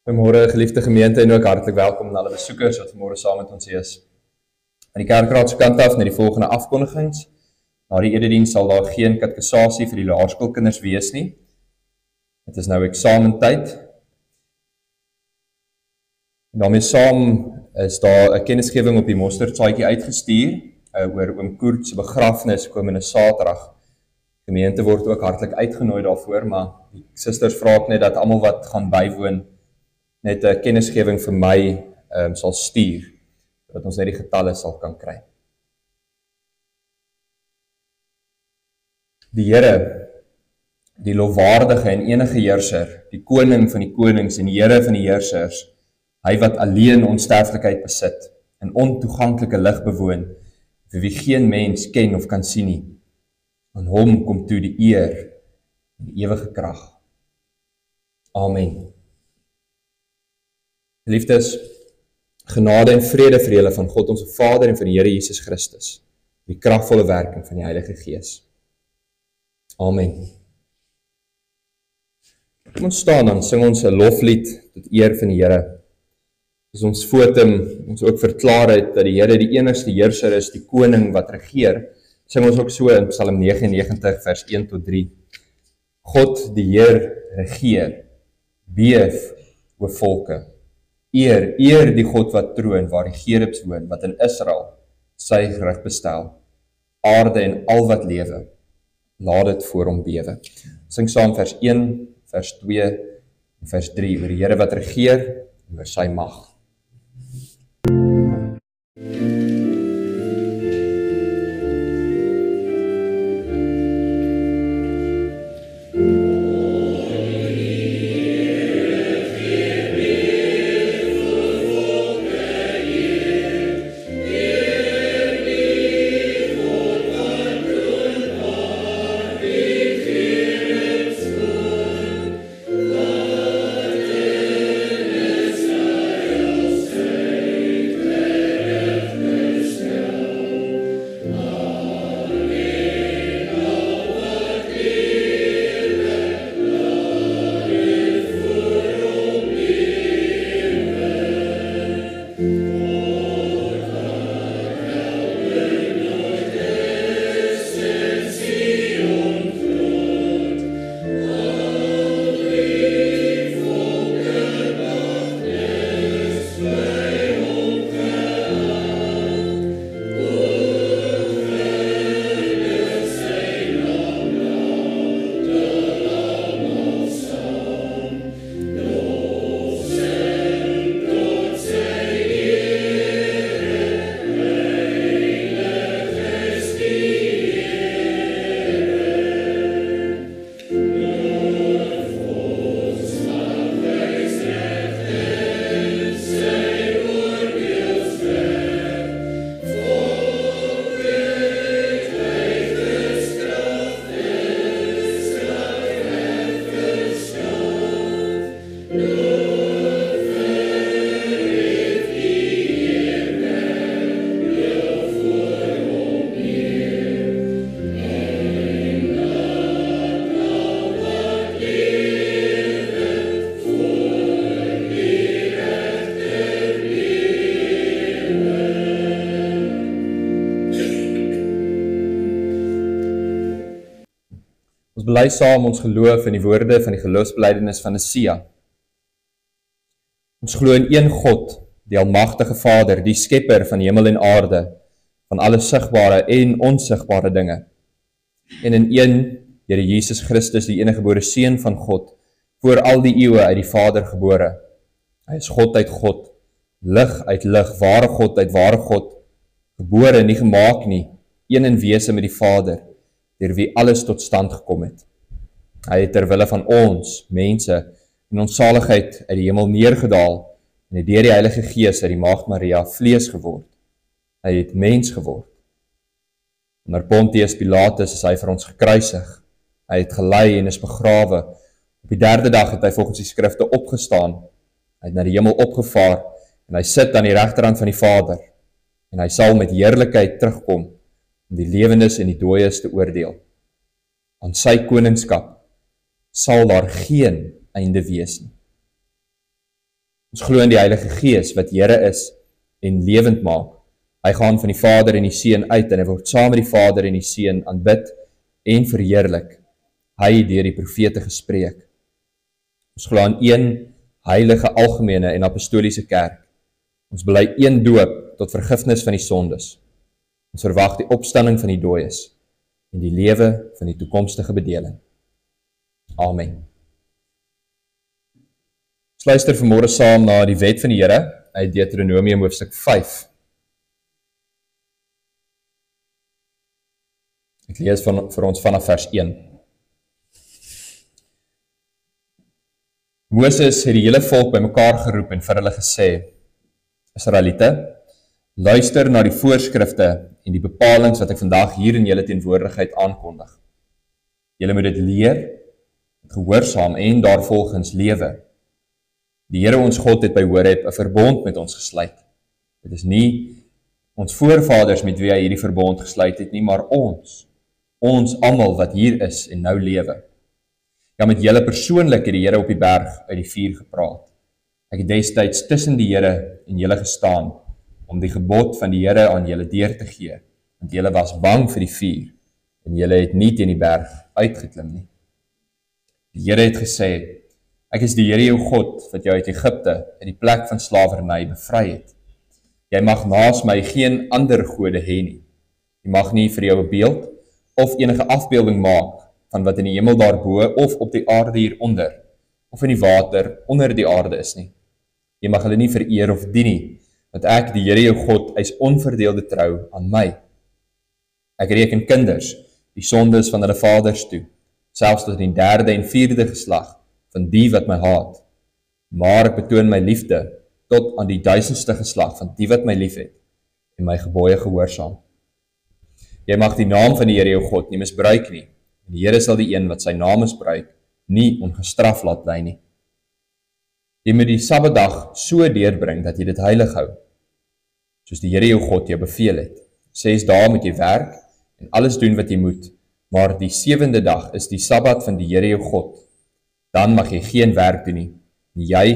Goeiemôre geliefde gemeente en ook hartlik welkom aan alle besoekers wat vanmôre saam met ons is. Aan die kerkraad se kant af na die volgende afkondigings. Na die erediens sal daar geen katekisasie vir die laerskoolkinders wees nie. Dit is nou eksamentyd. En daarmee saam is daar 'n kennisgewing op die mosterdsaadjie uitgestuur oor oom Koert se begrafnis komende Saterdag. Die gemeente word ook hartlik uitgenooi daarvoor, maar die susters vra ook net dat almal wat gaan bywoon net 'n kennisgewing vir my sal stuur, sodat ons net die getalle sal kan kry. Die Here, die lofwaardige en enige heerser, die koning van die konings en die Here van die heersers, hy wat alleen onsterflikheid besit en ontoeganklike lig bewoon, vir wie geen mens ken of kan sien nie. Aan hom kom toe die eer en die ewige krag. Amen. Geliefdes, genade en vrede vir julle van God ons Vader en van die Here Jesus Christus, die kragvolle werking van die Heilige Gees. Amen. Kom ons staan dan, sing ons 'n loflied tot eer van die Here. As ons voortem, ons ook verklaar het dat die Here die enigste heerser is, die koning wat regeer, sing ons ook so in Psalm 99 vers 1 tot 3. God die Heer regeer, beef oor volke. Eer die God wat troon, waar die gerubs woon, wat in Israel sy rug bestel. Aarde en al wat lewe, laat dit voor hom bewe. Sing saam vers 1, vers 2 en vers 3, oor die Here wat regeer en oor sy mag. Ons bely saam ons geloof in die woorde van die geloofsbelijdenis van Sia. Ons glo in een God, die almagtige Vader, die skepper van hemel en aarde, van alle sigbare en onsigbare dinge. En in een, Here Jesus Christus, die eniggebore Seun van God, voor al die eeue uit die Vader gebore. Hy is God uit God, lig uit lig, ware God uit ware God, gebore, nie gemaak nie, een in wese met die Vader, deur wie alles tot stand gekom het. Hy het ter wille van ons, mense, in ons saligheid uit die hemel neergedaal en het deur die Heilige Gees uit die Maagd Maria vlees geword. Hy het mens geword. Onder Pontius Pilatus is hy vir ons gekruisig. Hy het gelei en is begrawe. Op die 3de dag het hy volgens die skrifte opgestaan. Hy het na die hemel opgevaar en hy sit aan die regterhand van die Vader. En hy sal met heerlikheid terugkom om die lewendes en die dooies te oordeel. Aan sy koningskap sal daar geen einde wees nie. Ons glo in die Heilige Gees wat Here is en lewend maak. Hy gaan van die Vader en die Seun uit en hy word saam met die Vader en die Seun aanbid en verheerlik. Hy deur die profete gespreek. Ons glo aan een heilige, algemene en apostoliese kerk. Ons bely een doop tot vergifnis van die sondes. Ons verwag die opstanding van die dooies en die lewe van die toekomstige bedeling. Amen. Ons luister vanmôre saam na die wet van die Here uit Deuteronomium hoofstuk 5. Ek lees vir ons vanaf vers 1. Moses het die hele volk bymekaar geroep en vir hulle gesê: Israeliete, luister na die voorskrifte en die bepalings wat ek vandag hier in julle teenwoordigheid aankondig. Julle moet dit leer, gehoorsaam en daarvolgens lewe. Die Here ons God het by Horeb 'n verbond met ons gesluit. Dit is nie ons voorvaders met wie hy hierdie verbond gesluit het nie, maar ons almal wat hier is en nou lewe. Ja, met julle persoonlik het die Here op die berg uit die vuur gepraat. Ek het destyds tussen die Here en julle gestaan, om die gebod van die Here aan julle deur te gee, want julle was bang vir die vuur, en julle het nie teen die berg uitgeklim nie. Die Here het gesê: Ek is die Here jou God, wat jou uit Egipte, uit die plek van slawerny bevry het. Jy mag naas my geen ander gode hê nie. Jy mag nie vir jou 'n beeld of enige afbeelding maak van wat in die hemel daarbo of op die aarde hieronder, of in die water onder die aarde is nie. Jy mag hulle nie vereer of dien nie, want ek, die Here jou God, is onverdeelde trou aan my. Ek reken kinders die sondes van hulle vaders toe, selfs tot die 3de en 4de geslag van die wat my haat. Maar ek betoon my liefde tot aan die 1000ste geslag van die wat my liefhet en my gebooie gehoorsaam. Jy mag die naam van die Here jou God nie misbruik nie. En die Here sal die een wat sy naam misbruik nie ongestraf laat bly nie. Jy moet die Sabbatdag so deurbring dat jy dit heilig hou, soos die Here jou God jou beveel het. 6 dae moet jy werk en alles doen wat jy moet, maar die 7de dag is die Sabbat van die Here jou God. Dan mag jy geen werk doen nie, jy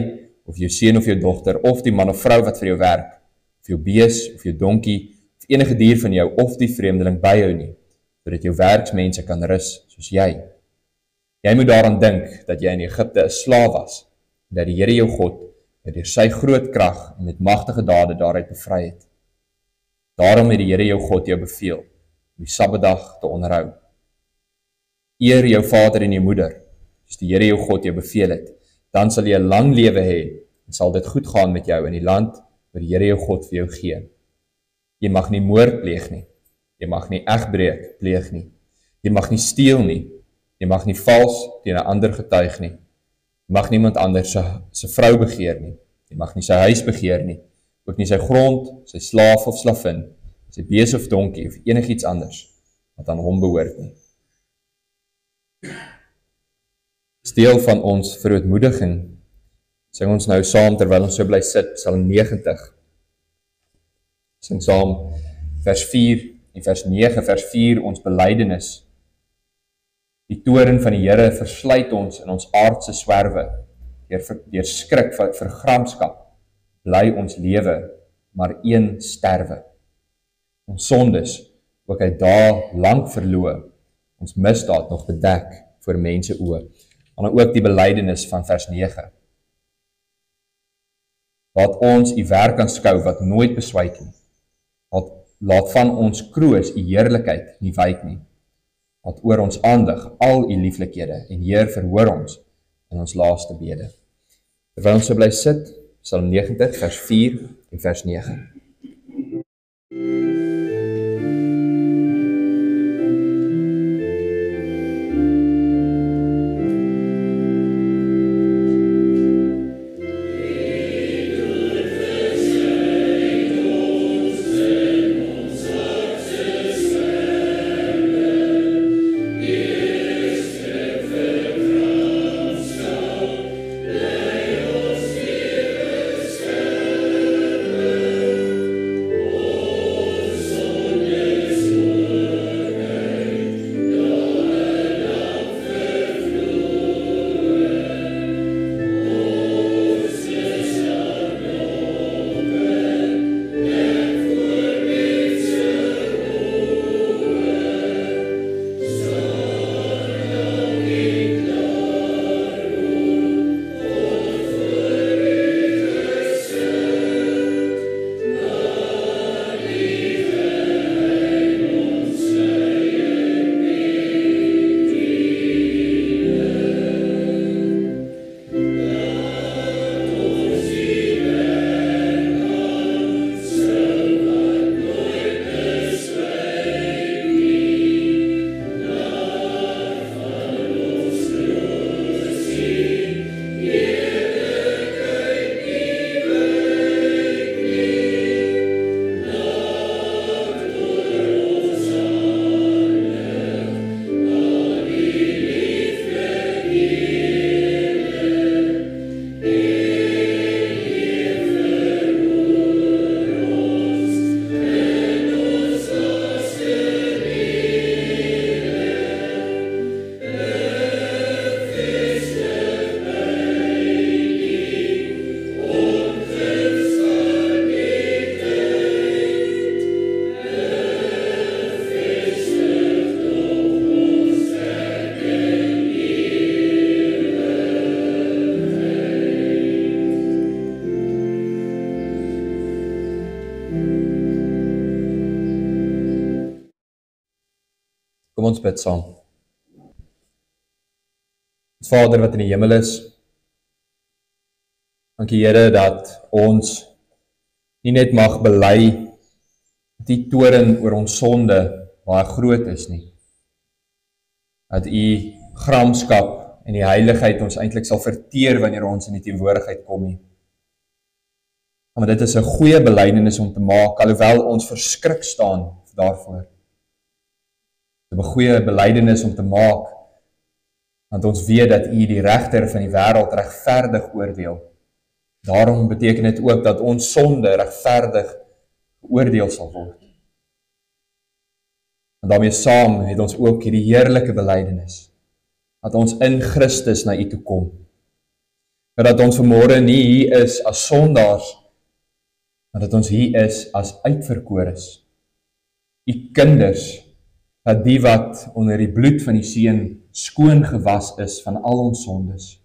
of jou seun of jou dogter, of die man of vrou wat vir jou werk, of jou bees of jou donkie, of enige dier van jou, of die vreemdeling by jou nie, sodat jou werksmense kan rus, soos jy. Jy moet daaraan dink dat jy in Egipte 'n slaaf was, en dat die Here jou God deur sy groot krag en met magtige dade daaruit bevry het. Daarom het die Here jou God jou beveel om die Sabbatdag te onderhou. Eer jou vader en jou moeder, soos die Here jou God jou beveel het, dan sal jy 'n lang lewe hê en sal dit goed gaan met jou in die land wat die Here jou God vir jou gee. Jy mag nie moord pleeg nie. Jy mag nie egbreek pleeg nie. Jy mag nie steel nie. Jy mag nie vals teen 'n ander getuig nie. Jy mag niemand anders se vrou begeer nie. Jy mag nie sy huis begeer nie. Ook nie sy grond, sy slaaf of slavin, sy bees of donkie of enigiets anders wat aan hom behoort nie. Deel van ons verootmoediging sing ons nou saam terwyl ons so bly sit, Psalm 90. Sing saam vers 4 en vers 9, vers 4 ons belydenis. Die toorn van die Here versluit ons in ons aardse swerwe. Deur skrik vir gramskap bly ons lewe, maar een sterwe. Ons sondes ook hy daar lank verloor, ons misdaad nog bedek voor mense oë. En ook die belydenis van vers 9. Laat ons u werk aanskou wat nooit beswyk nie. Laat van ons kroos u heerlikheid nie wyk nie. Laat oor ons aandig al u lieflikhede en Heer verhoor ons in ons laaste bede. Terwyl ons so bly sit, Psalm 90 vers 4 en vers 9. Kom ons bid saam. Vader wat in die hemel is, dankie Here dat ons nie net mag bely die toorn oor ons sonde baie groot is nie. Dat u gramskap en die heiligheid ons eintlik sal verteer wanneer ons in die teenwoordigheid kom nie. Maar dit is 'n goeie belydenis om te maak, alhoewel ons verskrik staan daarvoor. Dit is 'n goeie belydenis om te maak, want ons weet dat u die regter van die wêreld regverdig oordeel. Daarom beteken dit ook dat ons sonde regverdig geoordeel sal word. En daarmee saam het ons ook hierdie heerlike belydenis, dat ons in Christus na u toe kom. Dat ons vanmôre nie hier is as sondaars, maar dat ons hier is as uitverkores. U kinders, dat die wat onder die bloed van die Seun skoon gewas is van al ons sondes.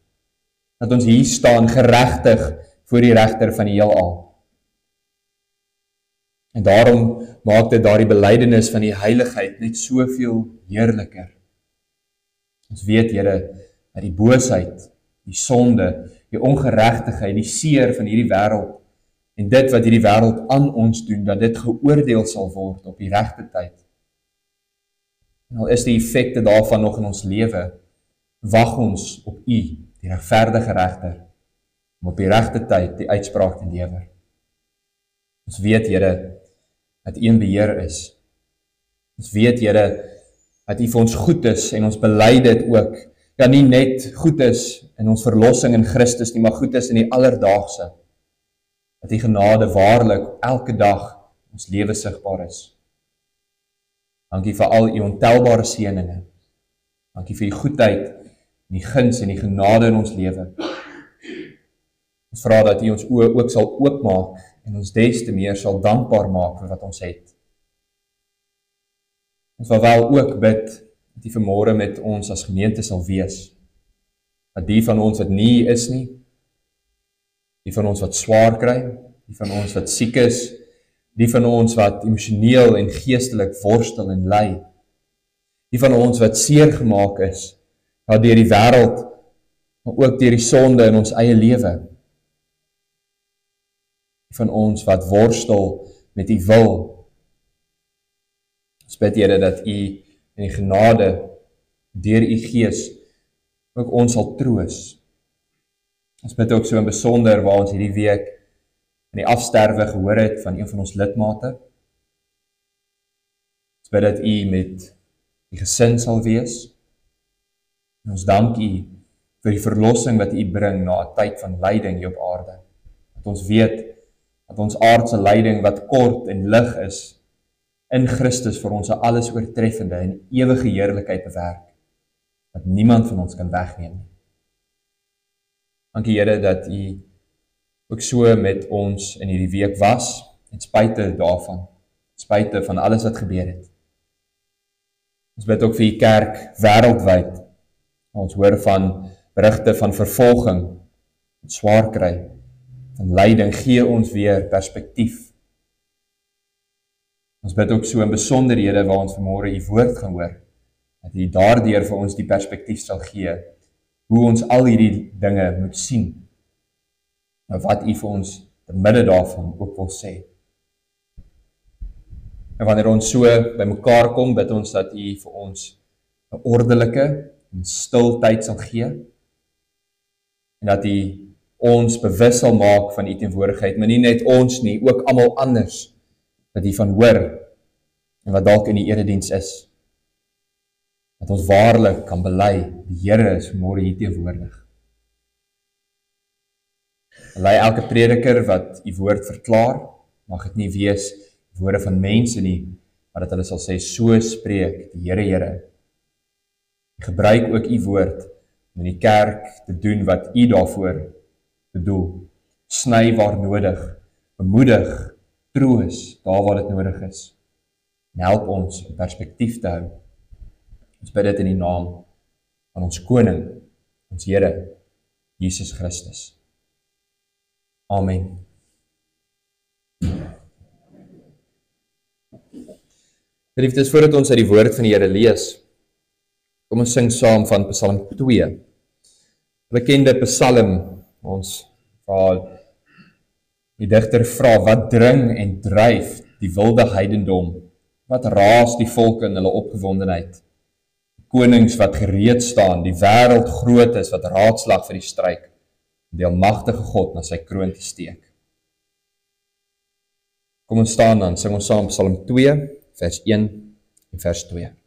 Dat ons hier staan geregtig voor die regter van die heelal. En daarom maak dit daardie belydenis van die heiligheid net soveel heerliker. Ons weet, Here, dat die boosheid, die sonde, die ongeregtigheid, die seer van hierdie wêreld en dit wat hierdie wêreld aan ons doen, dat dit geoordeel sal word op die regte tyd. En al is die effekte daarvan nog in ons lewe, wag ons op u, die regverdige regter, om op die regte tyd die uitspraak te lewer. Ons weet, Here, dat u in beheer is. Ons weet, Here, dat u vir ons goed is en ons bely dit ook. Ja, nie net goed is in ons verlossing in Christus nie, maar goed is in die alledaagse. Dat die genade waarlik elke dag ons lewe sigbaar is. Dankie vir al u ontelbare seëninge. Dankie vir die goedheid, en die guns en die genade in ons lewe. Ons vra dat u ons oë ook sal oopmaak en ons des te meer sal dankbaar maak vir wat ons het. Ons wil wel ook bid dat u vanmôre met ons as gemeente sal wees. Dat die van ons wat nie is nie, die van ons wat swaar kry, die van ons wat siek is, die van ons wat emosioneel en geestelik worstel en ly, die van ons wat seer gemaak is, deur die wêreld, maar ook deur die sonde in ons eie lewe, die van ons wat worstel met u wil. Ons bid, Here, dat u in die genade deur u Gees ook ons sal troos. Ons bid ook so in besonder waar ons hierdie week in die afsterwe gehoor het van een van ons lidmate. Ons bid dat u met die gesin sal wees. En ons dank u vir die verlossing wat u bring na 'n tyd van lyding hier op aarde. Dat ons weet dat ons aardse lyding wat kort en lig is, in Christus vir ons 'n alles oortreffende en ewige heerlikheid bewerk, wat niemand van ons kan wegneem nie. Dankie, Here, dat u ook so met ons in hierdie week was, en spite daarvan, spite van alles wat gebeur het. Ons bid ook vir die kerk wêreldwyd. Ons hoor van berigte van vervolging, van swaar kry, van lyding, gee ons weer perspektief. Ons bid ook so in besonderhede waar ons vanmôre u woord gaan hoor, dat u daardeur vir ons die perspektief sal gee, hoe ons al hierdie dinge moet sien, en wat u vir ons te midde daarvan ook wil sê. En wanneer ons so by mekaar kom, bid ons dat u vir ons 'n ordelike en stil tyd sal gee, en dat u ons bewus sal maak van u teenwoordigheid, maar nie net ons nie, ook almal anders, dat u van hoor, en wat dalk in die erediens is, dat ons waarlik kan bely, die Here is vanmôre hier teenwoordig. Lei elke prediker wat u woord verklaar, mag dit nie wees woorde van mense nie, maar dat hulle sal sê, so spreek die Here, Here. Gebruik ook u woord om in die kerk te doen wat u daarvoor bedoel. Sny waar nodig, bemoedig, troos daar waar dit nodig is. En help ons om perspektief te hou. Ons bid dit in die naam van ons koning, ons Here, Jesus Christus. Amen. Geliefdes, voordat ons uit die woord van die Here lees, Kom ons sing saam van Psalm 2. Bekende Psalm, waar die digter vra, wat dring en dryf die wilde heidendom? Wat raas die volke in hulle opgewondenheid? Konings wat gereed staan, die wêreld groot is, wat raadslag vir die stryd, die almagtige God na sy kroon te steek. Kom ons staan dan, sing ons saam Psalm 2, vers 1 en vers 2.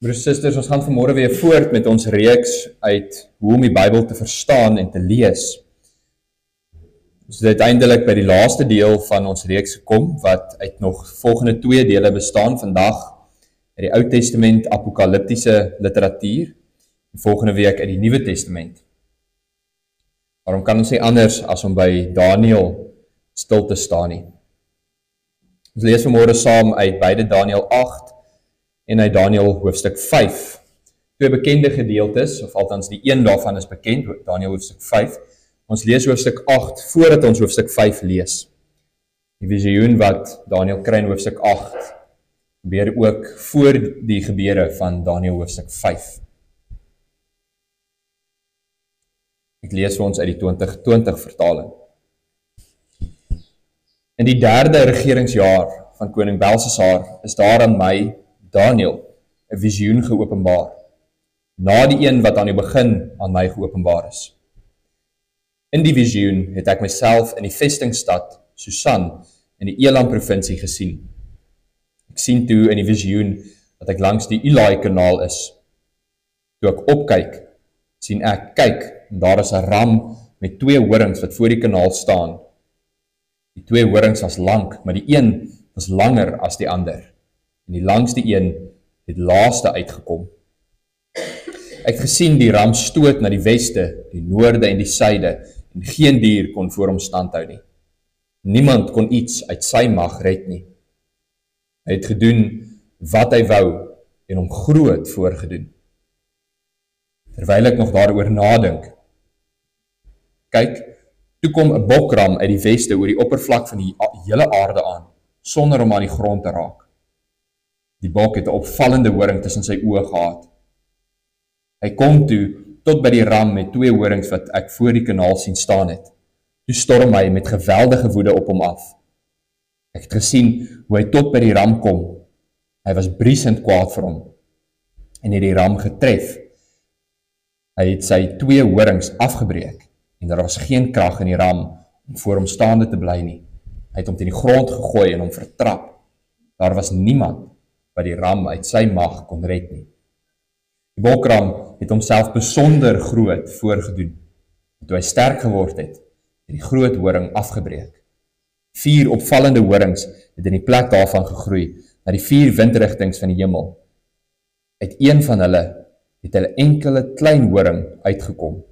Broers en susters, ons gaan vanmôre weer voort met ons reeks uit hoe om die Bybel te verstaan en te lees. Ons het uiteindelik by die laaste deel van ons reeks gekom, wat uit nog volgende 2 dele bestaan vandag, uit die Ou Testament apokaliptiese literatuur, en volgende week uit die Nuwe Testament. Waarom kan ons nie anders as om by Daniël stil te staan nie? Ons lees vanmôre saam uit beide Daniël 8 en uit Daniël hoofstuk 5. 2 bekende gedeeltes, of althans die een daarvan is bekend, Daniël hoofstuk 5. Ons lees hoofstuk 8 voordat ons hoofstuk 5 lees. Die visioen wat Daniël kry in hoofstuk 8 gebeur ook voor die gebeure van Daniël hoofstuk 5. Ek lees vir ons uit die 2020 vertaling. In die 3de regeringsjaar van koning Belshazzar is daar aan my, Daniël, 'n visioen geopenbaar, na die een wat aan die begin aan my geopenbaar is. In die visioen het ek myself in die vestingstad Susan in die Elam provinsie gesien. Ek sien toe in die visioen dat ek langs die Ulai kanaal is. Toe ek opkyk, sien ek, kyk, en daar is 'n ram met 2 horings wat voor die kanaal staan. Die 2 horings was lank, maar die een was langer as die ander. En die langste een het laaste uitgekom. Ek het gesien die ram stoot na die weste, die noorde en die suide, en geen dier kon voor hom standhou nie. Niemand kon iets uit sy mag red nie. Hy het gedoen wat hy wou en hom groot voorgedoen. Terwyl ek nog daaroor nadink, kyk, toe kom 'n bokram uit die weste oor die oppervlak van die hele aarde aan, sonder om aan die grond te raak. Die bok het 'n opvallende horing tussen sy oë gehad. Hy kom toe tot by die ram met 2 horings wat ek voor die kanaal sien staan het. Toe storm hy met geweldige woede op hom af. Ek het gesien hoe hy tot by die ram kom. Hy was briesend kwaad vir hom en het die ram getref. Hy het sy 2 horings afgebreek en daar was geen krag in die ram om voor hom staande te bly nie. Hy het hom teen die grond gegooi en hom vertrap. Daar was niemand wat die ram uit sy mag kon red nie. Die bokram het homself besonder groot voorgedoen. En toe hy sterk geword het die groot horing afgebreek. 4 opvallende horings het in die plek daarvan gegroei na die 4 windrigtings van die hemel. Uit een van hulle het 'n enkele klein horing uitgekom,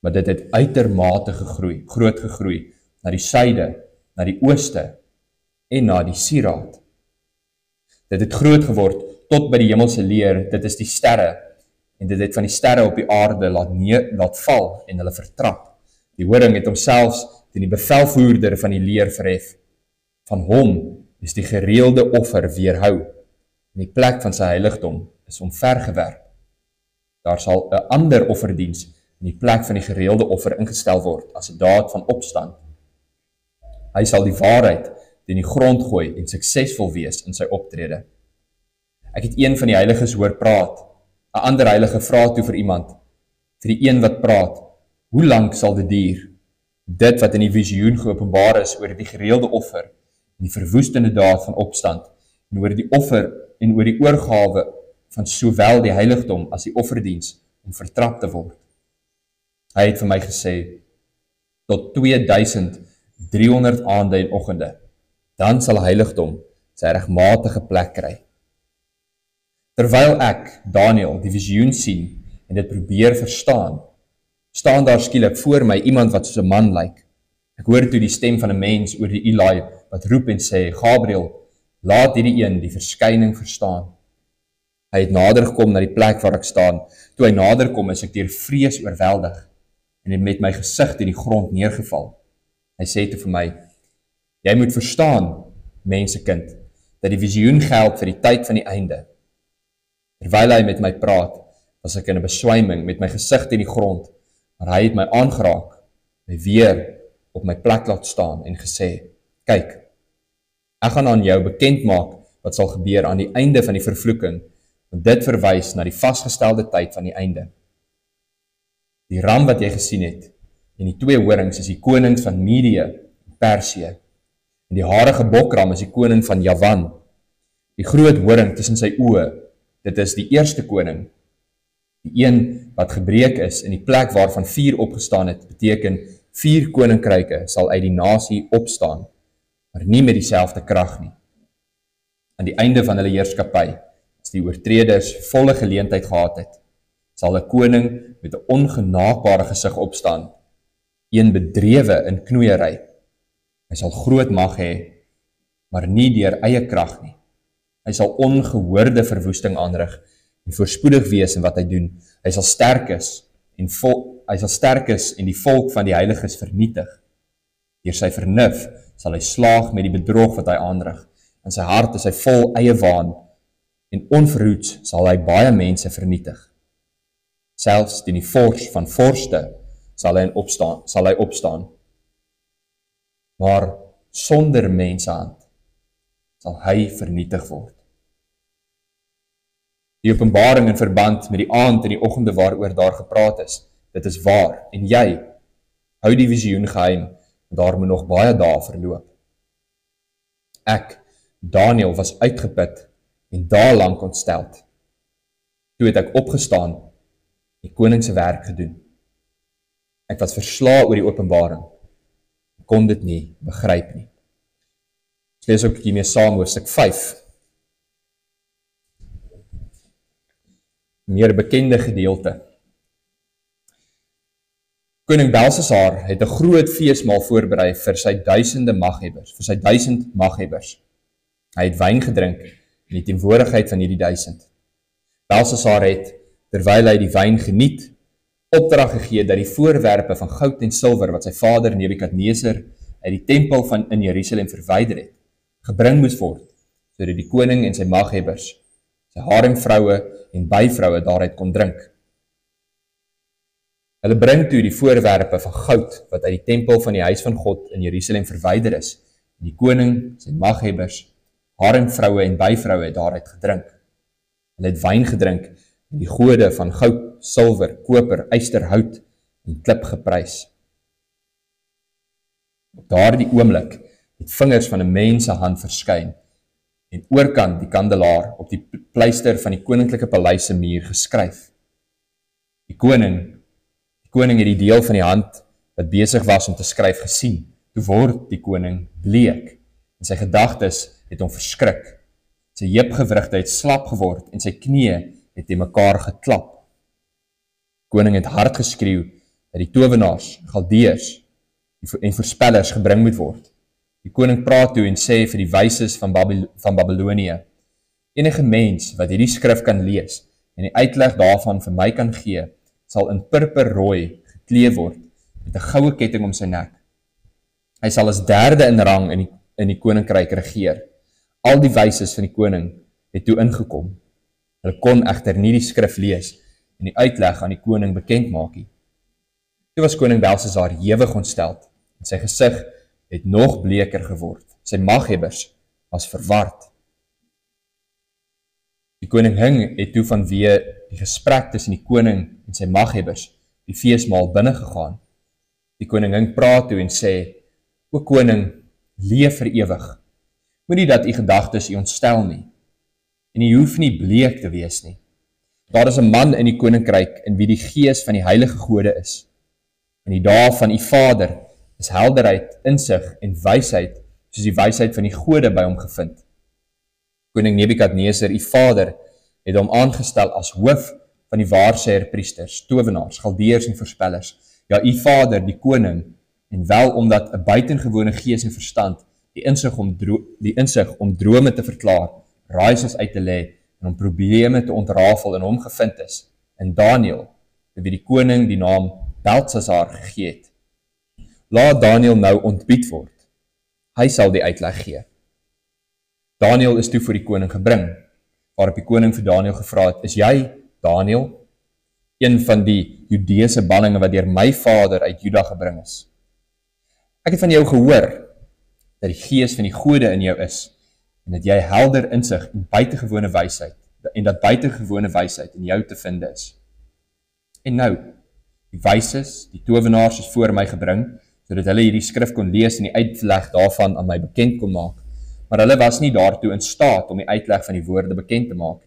maar dit het uitermate groot gegroei na die suide, na die ooste en na die sieraad. Dit het groot geword tot by die hemelse leer, dit is die sterre, en dit het van die sterre op die aarde laat val en hulle vertrap. Die horing het homself teen die bevelvoerder van die leer verhef. Van hom is die gereelde offer weerhou, en die plek van sy heiligdom is omvergewerp. Daar sal 'n ander offerdiens in die plek van die gereelde offer ingestel word as 'n daad van opstand. Hy sal die waarheid teen die grond gooi en suksesvol wees in sy optrede. Ek het een van die heiliges hoor praat. 'n Ander heilige vra toe vir iemand, vir die een wat praat, hoe lank sal dit duur? Dit wat in die visioen geopenbaar is oor die gereelde offer, en die verwoestende daad van opstand, en oor die offer en oor die oorgawe van sowel die heiligdom as die offerdiens om vertrap te word. Hy het vir my gesê, tot 2300 aande en oggende, dan sal heiligdom sy regmatige plek kry. Terwyl ek, Daniel, die visioen sien en dit probeer verstaan, staan daar skielik voor my iemand wat soos 'n man lyk. Ek hoor toe die stem van 'n mens oor die Eli wat roep en sê, Gabriel, laat hierdie een die verskyning verstaan. Hy het nader gekom na die plek waar ek staan. Toe hy nader kom, is ek deur vrees oorweldig en het met my gesig teen die grond neergeval. Hy sê toe vir my, jy moet verstaan, mensekind, dat die visioen geld vir die tyd van die einde. Terwyl hy met my praat, was ek in 'n beswyming met my gesig teen die grond, maar hy het my aangeraak, my weer op my plek laat staan en gesê, kyk, ek gaan aan jou bekend maak wat sal gebeur aan die einde van die vervloeking, want dit verwys na die vasgestelde tyd van die einde. Die ram wat jy gesien het, en die 2 horings is die konings van Medië en Persië, en die harige bokram is die koning van Javan. Die groot horing tussen sy oë, dit is die eerste koning. Die een wat gebreek is in die plek waarvan 4 opgestaan het, beteken 4 koninkryke sal uit die nasie opstaan, maar nie met dieselfde krag nie. Aan die einde van hulle heerskappy, as die oortreders volle geleentheid gehad het, sal 'n koning met 'n ongenaakbare gesig opstaan, een bedrewe in knoeiery. Hy sal groot mag hê, maar nie deur eie krag nie. Hy sal ongehoorde verwoesting aanrig en voorspoedig wees in wat hy doen. Hy sal sterk is en die volk van die heiliges vernietig. Deur sy vernuf sal hy slaag met die bedrog wat hy aanrig. In sy hart is hy vol eie waan en onverhoeds sal hy baie mense vernietig. Selfs teen die vors van vorste sal hy opstaan. Maar sonder mensehand sal hy vernietig word. Die openbaring in verband met die aand en die oggende waaroor daar gepraat is, dit is waar, en jy, hou die visioen geheim, want daar moet nog baie dae verloop. Ek, Daniel, was uitgeput en daelang ontsteld. Toe het ek opgestaan, die koning se werk gedoen. Ek was verslae oor die openbaring, kon dit nie begryp nie. Ons lees ook hiermee saam hoofstuk 5. Meer bekende gedeelte. Koning Belsasar het 'n groot feesmaal voorberei vir sy 1000 maghebbers, Hy het wyn gedrink in die teenwoordigheid van hierdie 1000. Belsasar het, terwyl hy die wyn geniet, opdrag gegee dat die voorwerpe van goud en silwer wat sy vader Nebukadneser uit die tempel van in Jerusalem verwyder het, gebring moes word, sodat die koning en sy maghebbers, sy haremvroue en byvroue daaruit kon drink. Hulle bring toe die voorwerpe van goud wat uit die tempel van die huis van God in Jerusalem verwyder is, en die koning, sy maghebbers, haremvroue en byvroue het daaruit gedrink. Hulle het wyn gedrink en die gode van goud, silwer, koper, yster, hout en klip geprys. Op daardie oomblik het vingers van 'n mens se hand verskyn en oorkant die kandelaar op die pleister van die koninklike paleis se muur geskryf. Die koning het die deel van die hand wat besig was om te skryf gesien. Toe word die koning bleek en sy gedagtes het hom verskrik. Sy heupgewrigte het slap geword en sy knieë het in mekaar geklap. Die koning het hard geskreeu dat die towenaars, galdeërs en voorspellers gebring moet word. Die koning praat toe en sê vir die wyses van Babylonië: enige mens wat hierdie skrif kan lees en die uitleg daarvan vir my kan gee, sal in purperrooi geklee word met 'n goue ketting om sy nek. Hy sal as derde in rang in die koninkryk regeer. Al die wyses van die koning het toe ingekom. Hulle kon egter nie die skrif lees en die uitleg aan die koning bekend maak nie. Toe was koning Belsasar hewig ontsteld en sy gesig het nog bleker geword. Sy maghebbers was verward. Die koningin het toe vanweë die gesprek tussen die koning en sy maghebbers die feesmaal binne gegaan. Die koningin praat toe en sê: O koning, leef vir ewig. Moenie dat u gedagtes u ontstel nie. En u hoef nie bleek te wees nie. Daar is 'n man in die koninkryk in wie die gees van die heilige gode is. In die dae van u vader is helderheid, insig en wysheid, soos die wysheid van die gode by hom gevind. Koning Nebukadneser, u vader, het hom aangestel as hoof van die waarsêer priesters, towenaars, galdeërs en voorspellers. Ja, u vader, die koning, en wel omdat 'n buitengewone gees en verstand die insig om drome te verklaar, raaisels uit te lê en om probleme te ontrafel in hom gevind is, in Daniël, wie die koning die naam Belsasar gegee het. Laat Daniël nou ontbied word. Hy sal die uitleg gee. Daniël is toe voor die koning gebring, waarop die koning vir Daniël gevra het: Is jy, Daniël, een van die Judeese ballinge wat deur my vader uit Juda gebring is? Ek het van jou gehoor dat die gees van die gode in jou is en dat jy helder insig en buitengewone wysheid en dat buitengewone wysheid in jou te vind is. En nou, die wyses, die towenaars is voor my gebring, sodat hulle hierdie skrif kon lees en die uitleg daarvan aan my bekend kon maak. Maar hulle was nie daartoe in staat om die uitleg van die woorde bekend te maak.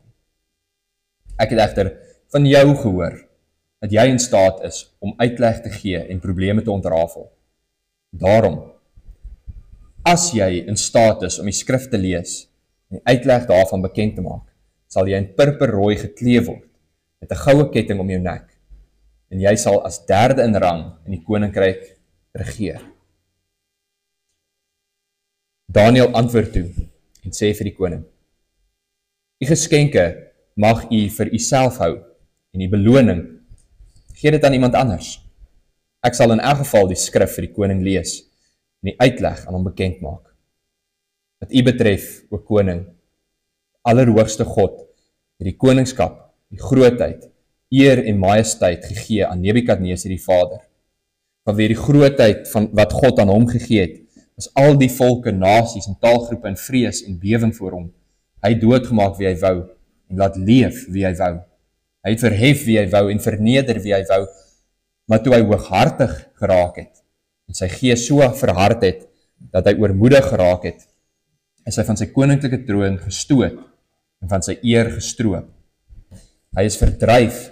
Ek het egter van jou gehoor dat jy in staat is om uitleg te gee en probleme te ontrafel. Daarom, as jy in staat is om die skrif te lees en die uitleg daarvan bekend te maak, sal jy in purperrooi geklee word met 'n goue ketting om jou nek en jy sal as derde in rang in die koninkryk regeer. Daniël antwoord toe en sê vir die koning: Die geskenke mag u vir uself hou en die beloning gee dit aan iemand anders. Ek sal in elk geval die skrif vir die koning lees en die uitleg aan hom bekend maak. Wat u betref, o koning, allerhoogste God, het die koningskap, die grootheid, eer en majesteit gegee aan Nebukadneser die vader. Vanweer die grootheid van wat God aan hom gegee het, is al die volke, nasies en taalgroepe in vrees en bewing voor hom. Hy het doodgemaak wie hy wou en laat leef wie hy wou. Hy het verhef wie hy wou en verneder wie hy wou, maar toe hy hooghartig geraak het en sy gees so verhard het dat hy oormoedig geraak het, is hy van sy koninklike troon gestoot en van sy eer gestroop. Hy is verdryf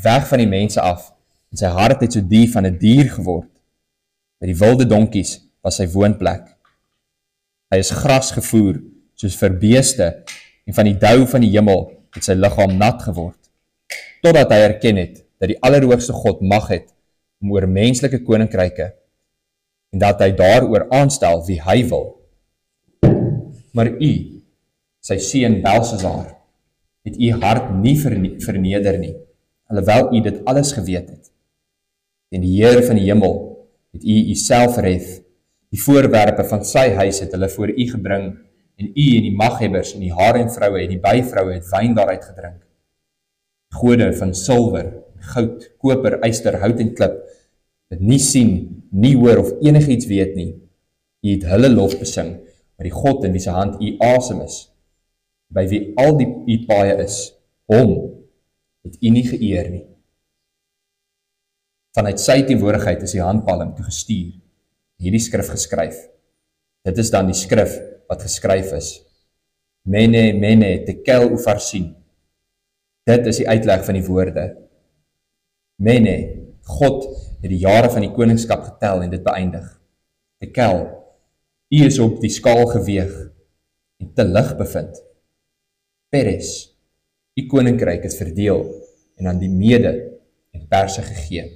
weg van die mense af en sy hart het so die van 'n dier geword. By die wilde donkies was sy woonplek. Hy is gras gevoer soos vir beeste en van die dou van die hemel het sy liggaam nat geword, totdat hy erken het dat die allerhoogste God mag het om oor menslike koninkryke en dat hy daaroor aanstel wie hy wil Maar u, sy seun Belsasar, het u hart nie verneder nie, alhoewel u dit alles geweet het. En die Heer van die hemel het u uself gered. Die voorwerpe van sy huis het hulle voor u gebring, en u en die maghebbers en die haremvroue en die byvroue het wyn daaruit gedrink. Gode van silwer, goud, koper, yster, hout en klip, wat nie sien, nie hoor of enigiets weet nie. U het hulle lof besing, maar die God in wie se hand u asem is, by wie al die u paaie is, hom het u nie geëer nie. Vanuit sy teenwoordigheid is die handpalm toegestuur, hierdie skrif geskryf. Dit is dan die skrif wat geskryf is. Mene, mene, tekel ufarsin. Dit is die uitleg van die woorde. Mene, God het die jare van die koningskap getel en dit beëindig. Tekel, u is op die skaal geweeg en te lig bevind. Peres, u koninkryk is verdeel en aan die Mede en Perse gegee.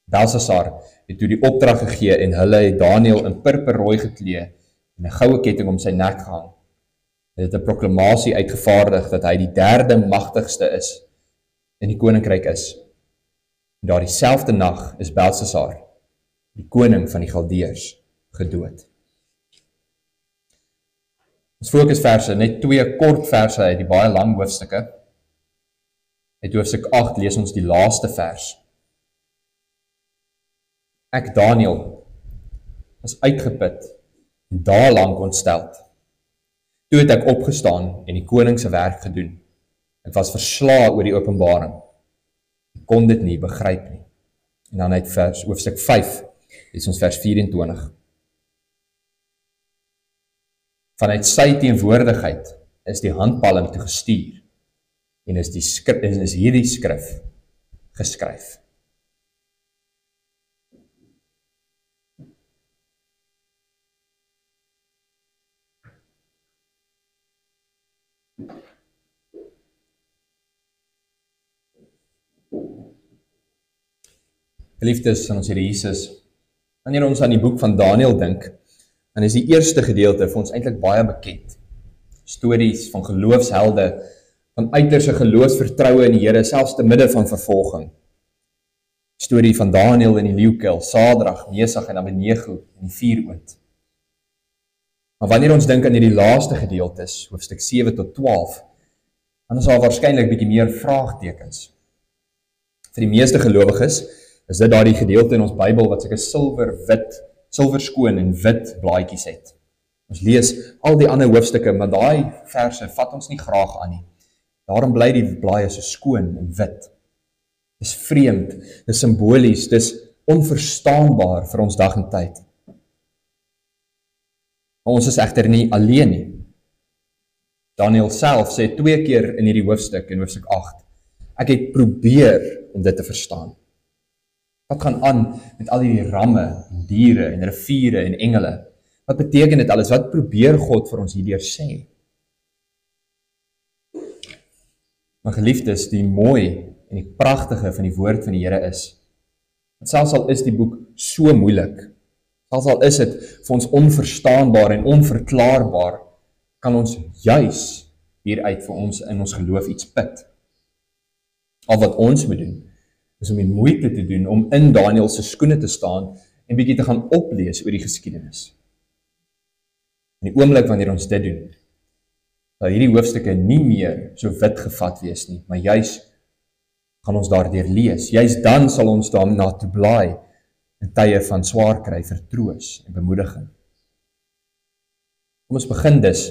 Belsasar het toe die opdrag gegee en hulle het Daniël in purperrooi geklee en 'n goue ketting om sy nek gehang. Hulle het 'n proklamasie uitgevaardig dat hy die derde magtigste is in die koninkryk is. En daardie selfde nag is Belsasar, die koning van die Galdeërs, gedood. Ons fokusverse, net 2 kort verse uit die baie lang hoofstukke. Uit hoofstuk 8 lees ons die laaste vers. Ek, Daniël, was uitgeput en daarlank ontsteld. Toe het ek opgestaan en die koning se werk gedoen. Ek was verslae oor die openbaring. Ek kon dit nie begryp nie. En dan uit hoofstuk 5, is ons vers 24. Vanuit sy teenwoordigheid is die handpalm toegestuur en is hierdie skrif geskryf. Geliefdes van ons Here Jesus, wanneer ons aan die boek van Daniël dink, dan is die eerste gedeelte vir ons eintlik baie bekend. Stories van geloofshelde, van uiterse geloofsvertroue in die Here, selfs te midde van vervolging. Storie van Daniël in die leeukuil, Sadrag, Mesach en Abednego in die vuuroond. Maar wanneer ons dink aan hierdie laaste gedeeltes, hoofstuk 7 tot 12, dan is daar waarskynlik bietjie meer vraagtekens. Vir die meeste gelowiges is dit daardie gedeelte in ons Bybel wat sulke silverskoon en wit blaadjies het. Ons lees al die ander hoofstukke, maar daai verse vat ons nie graag aan nie. Daarom bly die blaaie so skoon en wit. Dis vreemd, dis simbolies, dis onverstaanbaar vir ons dag en tyd. Maar ons is egter nie alleen nie. Daniël self sê 2 keer in hierdie hoofstuk, in hoofstuk 8, ek het probeer om dit te verstaan. Wat gaan aan met al die ramme, en diere en riviere en engele? Wat beteken dit alles? Wat probeer God vir ons hierdeur sê? Maar geliefdes, die mooi en die pragtige van die woord van die Here is, dat selfs al is die boek so moeilik, selfs al is dit vir ons onverstaanbaar en onverklaarbaar, kan ons juis hieruit vir ons in ons geloof iets put. Al wat ons moet doen, is om die moeite te doen om in Daniël se skoene te staan en bietjie te gaan oplees oor die geskiedenis. In die oomblik wanneer ons dit doen, sal hierdie hoofstukke nie meer so wit gevat wees nie, maar juis gaan ons daardeur lees. Juis dan sal ons daarna toe blaai in tye van swaar kry vir troos en bemoediging. Kom ons begin dus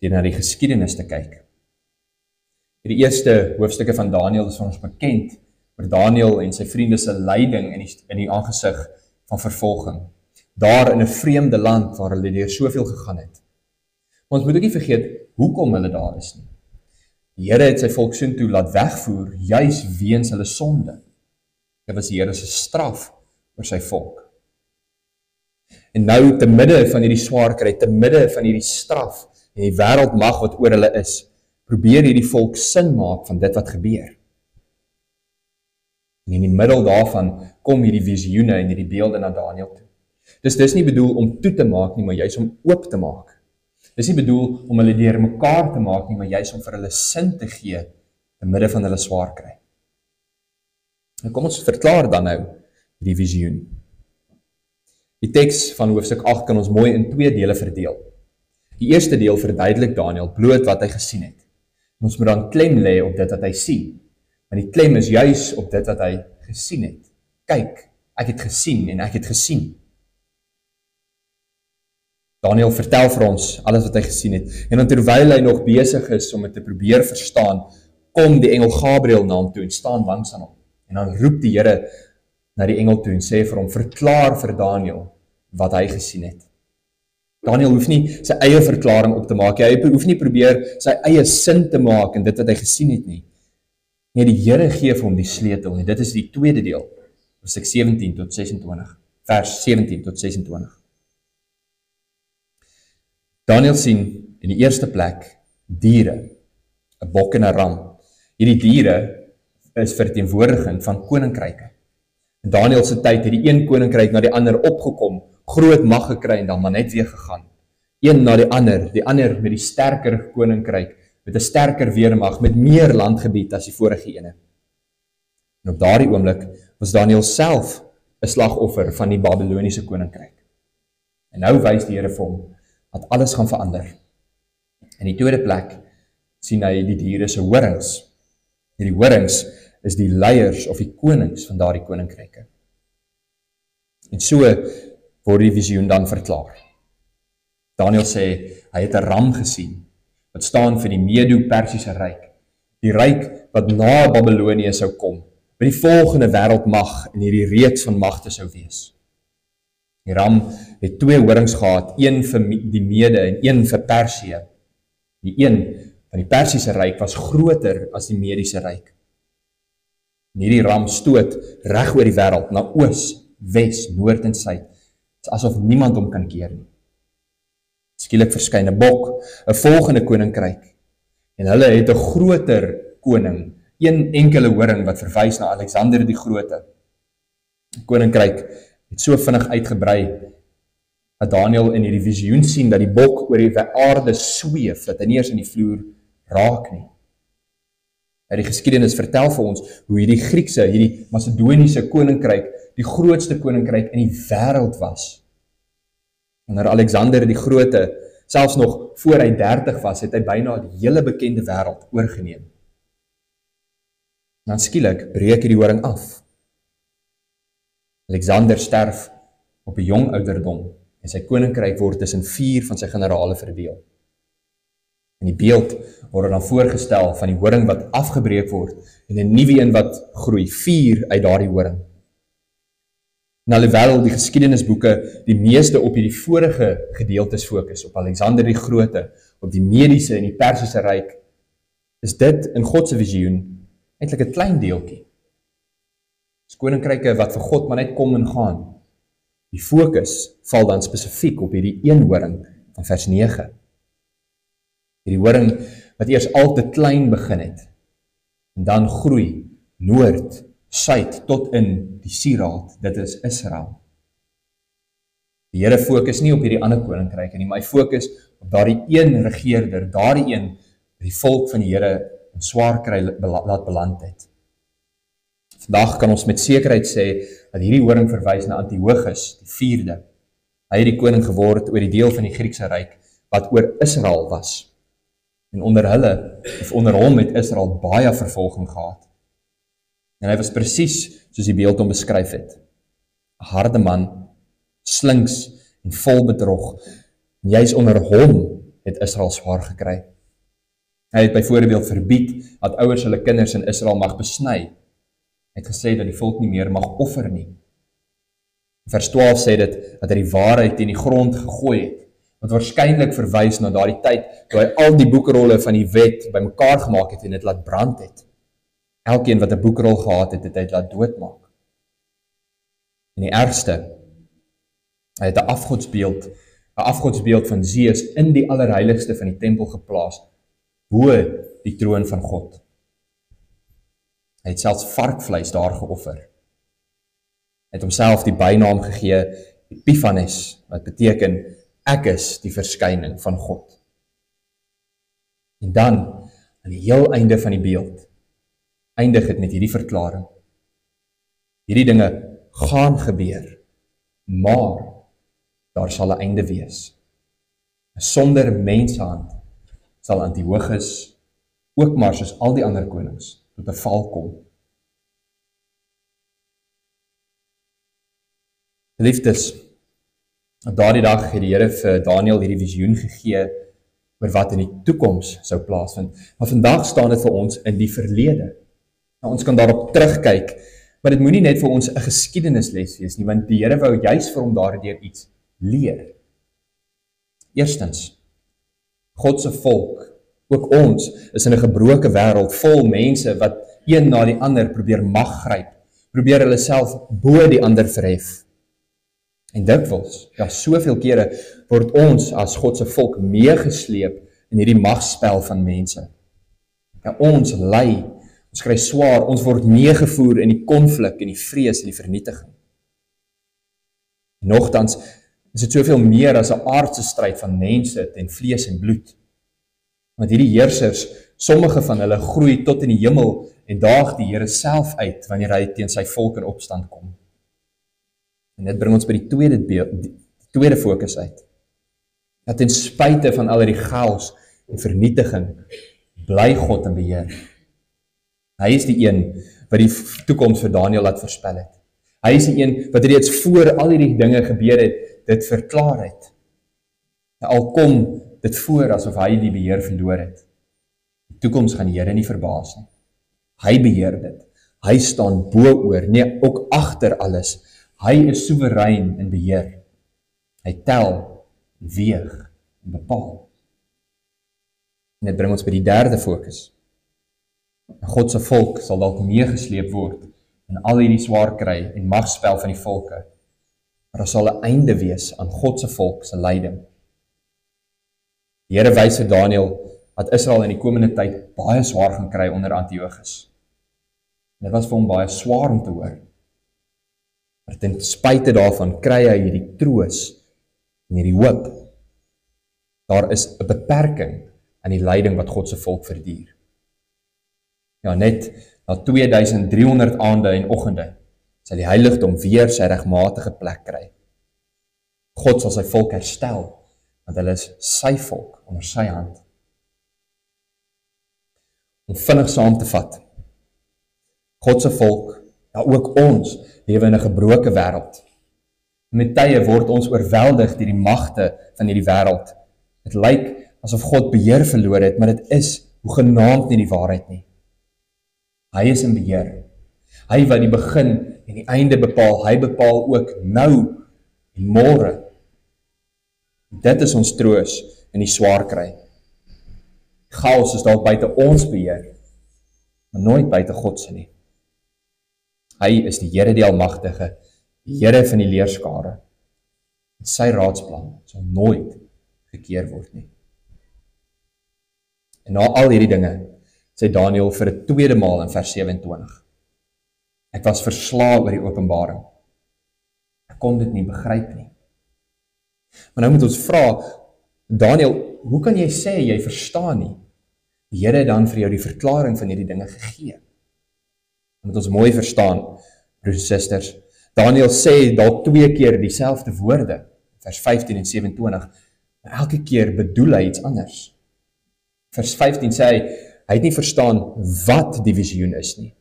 deur na die geskiedenis te kyk. Die eerste hoofstukke van Daniël is vir ons bekend oor Daniël en sy vriende se lyding in die aangesig van vervolging. Daar in 'n vreemde land waar hulle deur soveel gegaan het. Maar ons moet ook nie vergeet hoekom hulle daar is nie. Die Here het sy volk soontoe laat wegvoer, juis weens hulle sonde. Dit was die Here se straf oor sy volk. En nou, te midde van hierdie swaar kry, te midde van hierdie straf en die wêreldmag wat oor hulle is, probeer hierdie volk sin maak van dit wat gebeur. En in die middel daarvan kom hierdie visioene en hierdie beelde na Daniël toe. Dis nie bedoel om toe te maak nie, maar juis om oop te maak. Dis nie bedoel om hulle deur mekaar te maak nie, maar juist om vir hulle sin te gee in midde van hulle swaar kry. En kom ons verklaar dan nou die visioen. Die teks van hoofstuk 8 kan ons mooi in 2 dele verdeel. Die eerste deel verduidelik Daniël bloot wat hy gesien het. En ons moet dan klem lê op dit wat hy sien. Maar die klem is juis op dit wat hy gesien het. Kyk, ek het gesien en ek het gesien. Daniël vertel vir ons alles wat hy gesien het. En dan terwyl hy nog besig is om dit te probeer verstaan, kom die engel Gabriël na hom toe en staan langs aan hom. En dan roep die Here na die engel toe en sê vir hom, verklaar vir Daniël wat hy gesien het. Daniël hoef nie sy eie verklaring op te maak, hy hoef nie probeer sy eie sin te maak in dit wat hy gesien het nie. Nee, die Here gee vir hom die sleutel, en dit is die tweede deel, hoofstuk 17 tot 26, vers 17 tot 26. Daniël sien in die eerste plek diere, 'n bok en 'n ram. Hierdie diere is verteenwoordiging van koninkryke. In Daniël se tyd het die een koninkryk na die ander opgekom, groot mag gekry en dan maar net weer gegaan. Een na die ander met die sterker koninkryk, met 'n sterker weermag, met meer landgebied as die vorige ene. En op daardie oomblik was Daniël self 'n slagoffer van die Babiloniese koninkryk. En nou wys die Here vir hom dat alles gaan verander. In die tweede plek sien hy die diere se horings. Hierdie horings is die leiers of die konings van daardie koninkryke. En so word die visioen dan verklaar. Daniël sê, hy het 'n ram gesien, wat staan vir die Medo-Persiese ryk, die ryk wat na Babilonië sou kom, wat die volgende wêreldmag in hierdie reeks van magte sou wees. Die ram het 2 horings gehad, een vir die Mede en een vir Persië. Die een van die Persiese ryk was groter as die Mediese ryk. En hierdie ram stoot reg oor die wêreld, na oos, wes, noord en suid. Dit is asof niemand hom kan keer nie. Skielik verskyn 'n bok, 'n volgende koninkryk. En hulle het 'n groter koning, een enkele horing wat verwys na Alexander die Grote. Die koninkryk het so vinnig uitgebrei dat Daniël in hierdie visioen sien dat die bok oor die aarde sweef, dat hy nie eers in die vloer raak nie. Die geskiedenis vertel vir ons hoe hierdie Griekse, hierdie Macedoniese koninkryk die grootste koninkryk in die wêreld was. Wanneer Alexander die Grote, selfs nog voor hy 30 was, het hy byna die hele bekende wêreld oorgeneem. Dan skielik breek hierdie horing af. Alexander sterf op 'n jong ouderdom en sy koninkryk word tussen 4 van sy generale verdeel. In die beeld word dan voorgestel van die horing wat afgebreek word en 'n nuwe een wat groei, 4 uit daardie horing. En alhoewel die geskiedenisboeke die meeste op hierdie vorige gedeeltes fokus, op Alexander die Grote, op die Mediese en die Persiese ryk, is dit in God se visioen eintlik 'n klein deeltjie. Dis koninkryke wat vir God maar net kom en gaan. Die fokus val dan spesifiek op hierdie een horing van vers 9. Hierdie horing wat eers al te klein begin het, en dan groei, noord, suid, tot in die sieraad, dit is Israel. Die Here fokus nie op hierdie ander koninkryke nie, maar hy fokus op daardie een regeerder, daardie een wat die volk van die Here in swaar kry laat beland het. Vandag kan ons met sekerheid sê dat hierdie horing verwys na Antiochus, die 4de. Hy het die koning geword oor die deel van die Griekse ryk wat oor Israel was. En onder hom het Israel baie vervolging gehad. En hy was presies soos die beeld hom beskryf het. 'n harde man, slinks en vol bedrog. En juis onder hom het Israel swaar gekry. Hy het byvoorbeeld verbied dat ouers hulle kinders in Israel mag besny. Hy het gesê dat die volk nie meer mag offer nie. Vers 12 sê dit dat hy die waarheid teen die grond gegooi het, wat waarskynlik verwys na daardie tyd toe hy al die boekrolle van die wet bymekaar gemaak het en dit laat brand het. Elkeen wat 'n boekrol gehad het, het hy laat doodmaak. En die ergste, hy het 'n afgodsbeeld van Zeus in die allerheiligste van die tempel geplaas, bo die troon van God. Hy het selfs varkvleis daar geoffer. Hy het homself die bynaam gegee, Epiphanes, wat beteken, ek is die verskyning van God. En dan, aan die heel einde van die beeld, eindig het met hierdie verklaring. Hierdie dinge gaan gebeur, maar daar sal 'n einde wees. Sonder menshand sal Antiochus ook maar soos al die ander konings tot 'n val kom. Geliefdes, op daardie dag het die Here vir Daniël hierdie visioen gegee oor wat in die toekoms sou plaasvind. Maar vandag staan dit vir ons in die verlede. Nou, ons kan daarop terugkyk, maar dit moenie net vir ons 'n geskiedenisles wees nie, want die Here wou juis vir hom daardeur iets leer. Eerstens, God se volk, ook ons, is in 'n gebroke wêreld vol mense wat een na die ander probeer mag gryp, probeer hulle self bo die ander verhef. En dikwels, ja, soveel kere word ons as God se volk meegesleep in hierdie magspel van mense. Ja, ons ly, ons kry swaar, ons word meegevoer in die konflik en die vrees en die vernietiging. En nogtans is dit soveel meer as 'n aardse stryd van mense teen vlees en bloed. Want hierdie heersers, sommige van hulle groei tot in die hemel en daag die Here self uit wanneer hy teen sy volk in opstand kom. En dit bring ons by die tweede fokus uit. Dat ten spyte van al die chaos en vernietiging, bly God in beheer. Hy is die een wat die toekoms vir Daniël laat voorspel het. Hy is die een wat reeds voor al hierdie dinge gebeur het, dit verklaar het. Al kom dit voor asof hy die beheer verloor het. Die toekoms gaan die Here nie verbaas nie. Hy beheer dit. Hy staan bo-oor, nee, ook agter alles. Hy is soewerein in beheer. Hy tel, weeg en bepaal. En dit bring ons by die derde fokus. God se volk sal dalk meegesleep word in al hierdie swaar kry en magspel van die volke. Maar daar sal 'n einde wees aan God se volk se lyding. Die Here wys vir Daniël dat Israel in die komende tyd baie swaar gaan kry onder Antiochus. Dit was vir hom baie swaar om te hoor. Maar ten spyte daarvan kry hy hierdie troos en hierdie hoop. Daar is 'n beperking aan die lyding wat God se volk verduur. Ja, net na 2300 aande en oggende sal die heiligdom weer sy regmatige plek kry. God sal sy volk herstel, want hulle is sy volk onder sy hand. Om vinnig saam te vat, God se volk, ja ook ons, lewe in 'n gebroke wêreld. Met tye word ons oorweldig deur die magte van hierdie wêreld. Dit lyk asof God beheer verloor het, maar dit is hoegenaamd nie die waarheid nie. Hy is in beheer. Hy wat die begin en die einde bepaal, hy bepaal ook nou en môre. Dit is ons troos in die swaar kry. Chaos is dalk buite ons beheer, maar nooit buite God se nie. Hy is die Here die Almagtige, die Here van die leerskare. En sy raadsplan sal nooit gekeer word nie. En na al hierdie dinge, sê Daniël vir 'n tweede maal in vers 27. Ek was verslae oor die openbaring. Ek kon dit nie begryp nie. Maar nou moet ons vra, Daniël, hoe kan jy sê jy verstaan nie? Die Here het dan vir jou die verklaring van hierdie dinge gegee. Moet ons mooi verstaan, broers en susters. Daniël sê dalk 2 keer dieselfde woorde, vers 15 en 27, maar elke keer bedoel hy iets anders. Vers 15 sê hy het nie verstaan wat die visioen is nie.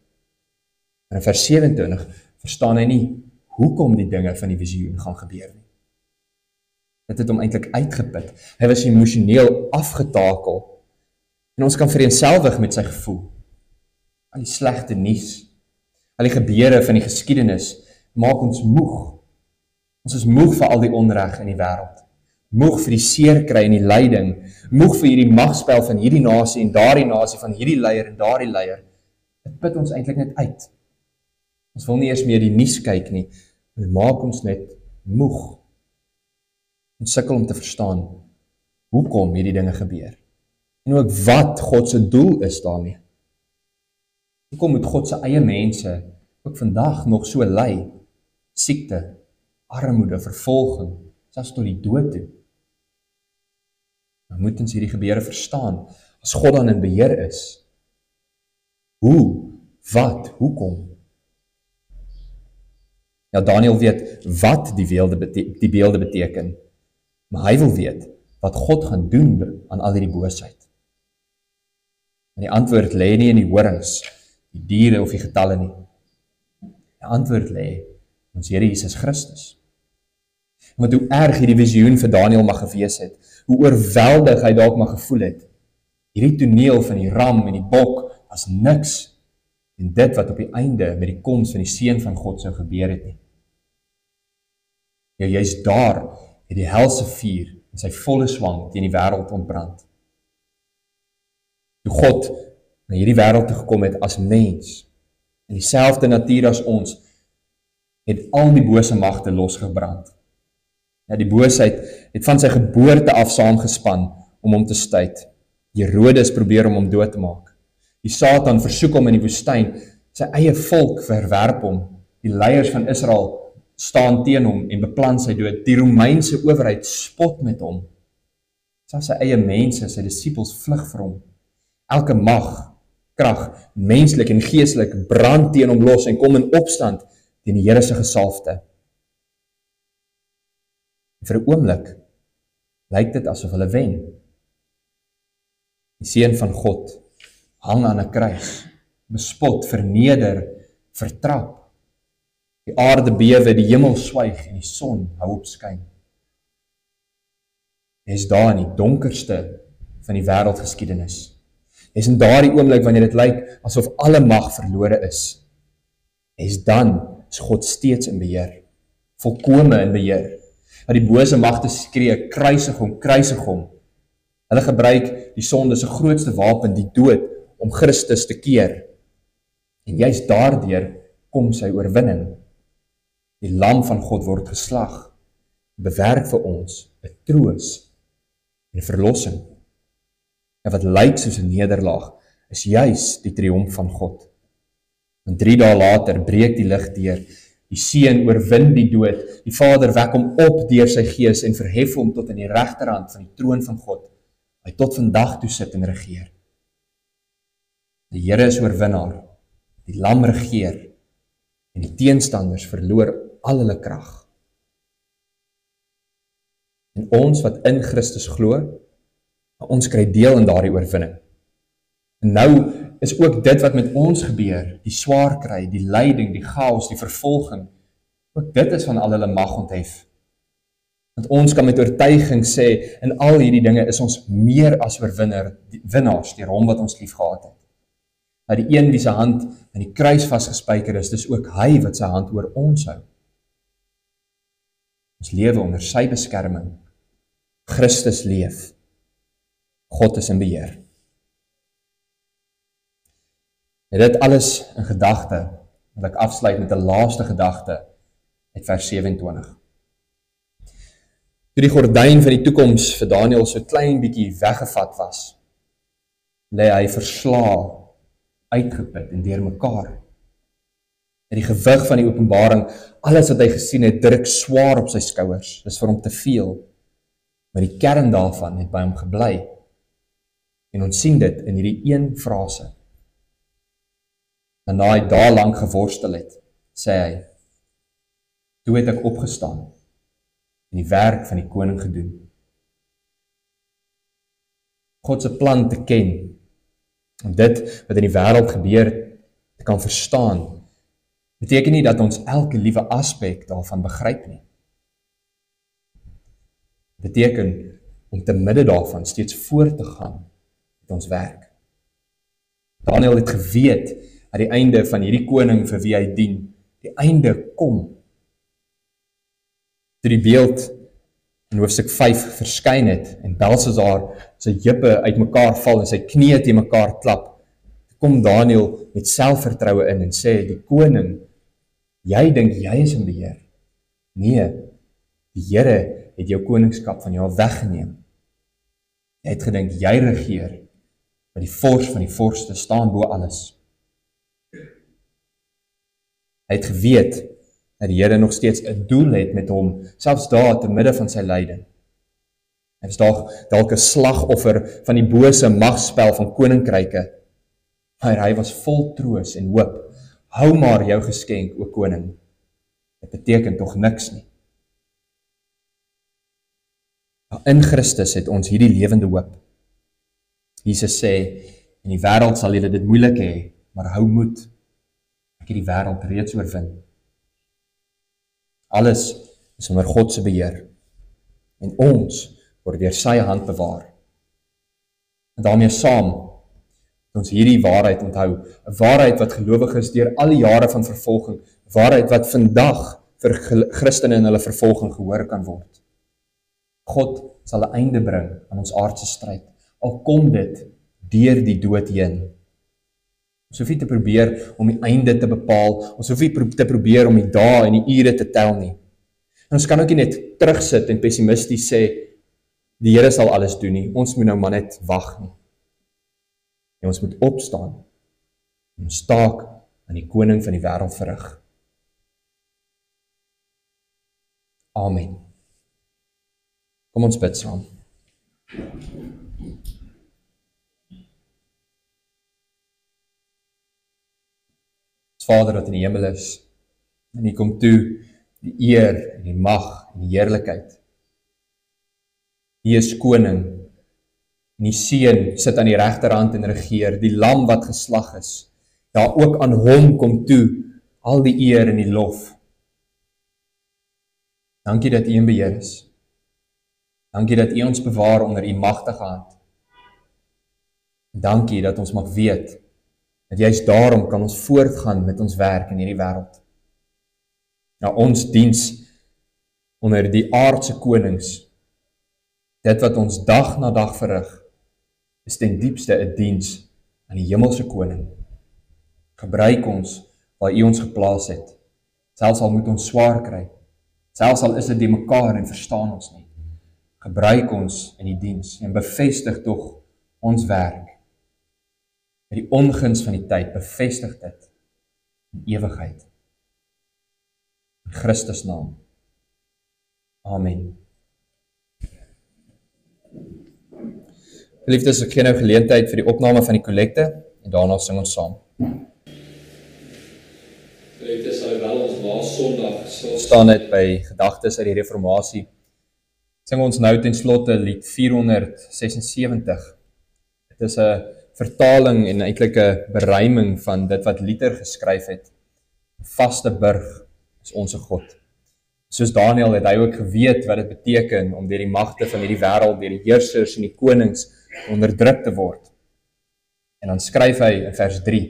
Maar in vers 27 verstaan hy nie hoekom die dinge van die visioen gaan gebeur nie. Dit het hom eintlik uitgeput. Hy was emosioneel afgetakel. En ons kan vereenselwig met sy gevoel. Al die slegte nuus, al die gebeure van die geskiedenis, maak ons moeg. Ons is moeg vir al die onreg in die wêreld. Moeg vir die seerkry en die lyding. Moeg vir hierdie magspel van hierdie nasie en daardie nasie, van hierdie leier en daardie leier. Dit put ons eintlik net uit. Ons wil nie eers meer die nuus kyk nie. Dit maak ons net moeg. Ons sukkel om te verstaan hoekom hierdie dinge gebeur. En ook wat God se doel is daarmee. Hoekom moet God se eie mense ook vandag nog so ly? Siekte, armoede, vervolging, selfs tot die dood toe. Dan moet ons hierdie gebeure verstaan. As God dan in beheer is, hoe, wat, hoekom? Ja, Daniel weet wat die beelde beteken, maar hy wil weet wat God gaan doen aan al hierdie boosheid. En die antwoord lê nie in die horings, die diere of die getalle nie. Die antwoord lê in ons Here Jesus Christus. Want hoe erg hierdie visioen vir Daniel mag gewees het, hoe oorweldig hy dalk mag gevoel het, hierdie toneel van die ram en die bok as niks en dit wat op die einde met die koms van die Seun van God sou gebeur het nie. Ja, juist daar het die helse vuur in sy volle swang teen die wêreld ontbrand. Toe God na hierdie wêreld toe gekom het as mens, in dieselfde natuur as ons, het al die bose magte losgebrand. Ja, die boosheid het van sy geboorte af saamgespan om hom te stuit. Herodes probeer om hom dood te maak. Die Satan versoek hom in die woestyn, sy eie volk verwerp hom. Die leiers van Israel staan teen hom en beplan sy dood. Die Romeinse owerheid spot met hom. Selfs sy eie mense, sy disippels vlug vir hom. Elke mag, krag, menslik en geestelik brand teen hom los en kom in opstand teen die Here se gesalfde. Vir 'n oomblik lyk dit asof hulle wen. Die Seun van God hang aan 'n kruis, bespot, verneder, vertrap. Die aarde bewe, die hemel swyg en die son hou op skyn. Hy is daar in die donkerste van die wêreldgeskiedenis. Hy is in daardie oomblik wanneer dit lyk asof alle mag verlore is. Hy is dan, is God steeds in beheer, volkome in beheer. Dat die bose magte skree, kruisig hom, kruisig hom. Hulle gebruik die sonde se grootste wapen, die dood, om Christus te keer. En juist daardeur kom sy oorwinning. Die lam van God word geslag, bewerk vir ons 'n troos en verlossing. En wat lyk soos 'n nederlaag, is juis die triomf van God. En 3 dae later breek die lig deur. Die Seun oorwin die dood. Die Vader wek hom op deur sy Gees en verhef hom tot in die regterhand van die troon van God. Hy tot vandag toe sit en regeer. Die Here is oorwinnaar. Die lam regeer en die teenstanders verloor al hulle krag. En ons wat in Christus glo, ons kry deel in daardie oorwinning. En nou is ook dit wat met ons gebeur, die swaar kry, die lyding, die chaos, die vervolging, ook dit is van al hulle mag onthef. Want ons kan met oortuiging sê, in al hierdie dinge is ons meer as winnaars deur hom wat ons lief gehad het. Dat die een wie sy hand in die kruis vasgespijker is, dis ook hy wat sy hand oor ons hou. Ons lewe onder sy beskerming. Christus leef. God is in beheer. En dit alles in gedagte, wil ek afsluit met 'n laaste gedagte uit vers 27. Toe die gordyn van die toekoms vir Daniel so klein bietjie weggevat was, lê hy verslae, uitgeput en deurmekaar. En die gewig van die openbaring, alles wat hy gesien het, druk swaar op sy skouers. Dis vir hom te veel. Maar die kern daarvan het by hom gebly. En ons sien dit in hierdie een frase. En na hy daar lank geworstel het, sê hy, toe het ek opgestaan en die werk van die koning gedoen. God se plan te ken, om dit wat in die wêreld gebeur te kan verstaan, beteken nie dat ons elke liewe aspek daarvan begryp nie. Beteken om te midde daarvan steeds voort te gaan met ons werk. Daniel het geweet aan die einde van hierdie koning vir wie hy dien, die einde kom. Toe die beeld in hoofstuk 5 verskyn het en Belsasar sy heupe uitmekaar val en sy knieë te mekaar klap, kom Daniel met selfvertroue in en sê, die koning, jy dink jy is in beheer. Nee, die Here het jou koningskap van jou weggeneem. Jy het gedink jy regeer, maar die vors van die vorste staan bo alles. Hy het geweet dat die Here nog steeds 'n doel het met hom, selfs daar te midde van sy lyding. Hy was dalk 'n slagoffer van die bose magspel van koninkryke, maar hy was vol troos en hoop. Hou maar jou geskenk, o koning. Dit beteken tog niks nie. Maar in Christus het ons hierdie lewende hoop. Jesus sê, in die wêreld sal julle dit moeilik hê, maar hou moed. Ek het die wêreld reeds oorwin. Alles is onder God se beheer. En ons word deur sy hand bewaar. En daarmee saam het ons hierdie waarheid onthou, 'n waarheid wat gelowiges deur al die jare van vervolging, waarheid wat vandag vir Christene in hulle vervolging gehoor kan word. God sal 'n einde bring aan ons aardse stryd, al kom dit deur die dood heen. Ons hoef nie te probeer om die einde te bepaal, ons hoef nie te probeer om die dae en die ure te tel nie. En ons kan ook nie net terugsit en pessimisties sê, die Here sal alles doen nie, ons moet nou maar net wag nie. En ons moet opstaan en ons taak aan die koning van die wêreld verrig. Amen. Kom ons bid saam. Vader wat in die hemel is, en U kom toe die eer en die mag en die heerlikheid. U is koning, en die Seun sit aan die regterhand en regeer, die lam wat geslag is. Ja, ook aan hom kom toe al die eer en die lof. Dankie dat U in beheer is. Dankie dat U ons bewaar onder U magtige hand. En dankie dat ons mag weet, dat juist daarom kan ons voortgaan met ons werk in hierdie wêreld. Ja, ons diens onder die aardse konings, dit wat ons dag na dag verrig, is ten diepste 'n diens aan die hemelse koning. Gebruik ons waar U ons geplaas het, selfs al moet ons swaar kry, selfs al is dit die mekaar en verstaan ons nie. Gebruik ons in die diens en bevestig tog ons werk. Met die onguns van die tyd, bevestig dit in ewigheid. In Christus naam. Amen. Geliefdes, ek gee nou geleentheid vir die opname van die kollekte en daarna sing ons saam. Geliefdes, alhoewel ons laas Sondag staan het by gedagtes uit die reformatie, sing ons nou ten slotte lied 476. Dit is 'n vertaling en eintlik 'n beruiming van dit wat Luther geskryf het. Vaste burg is ons God. Soos Daniel het hy ook geweet wat dit beteken om deur die magte van hierdie wêreld, deur die heersers en die konings onderdruk te word. En dan skryf hy in vers 3: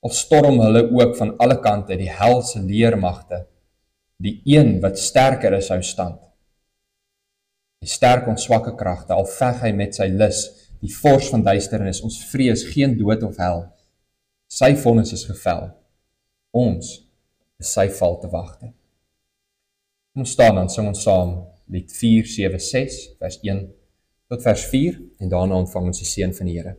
Al storm hulle ook van alle kante die helse leermagte, die een wat sterker is hou stand. Die sterk ons swakke kragte, al veg hy met sy lus, die vors van duisternis, ons vrees geen dood of hel. Sy vonnis is gevel, ons is sy val te wagte. Ons staan dan, sing ons saam lied 476 vers 1 tot vers 4 en daarna ontvang ons die seën van die Here.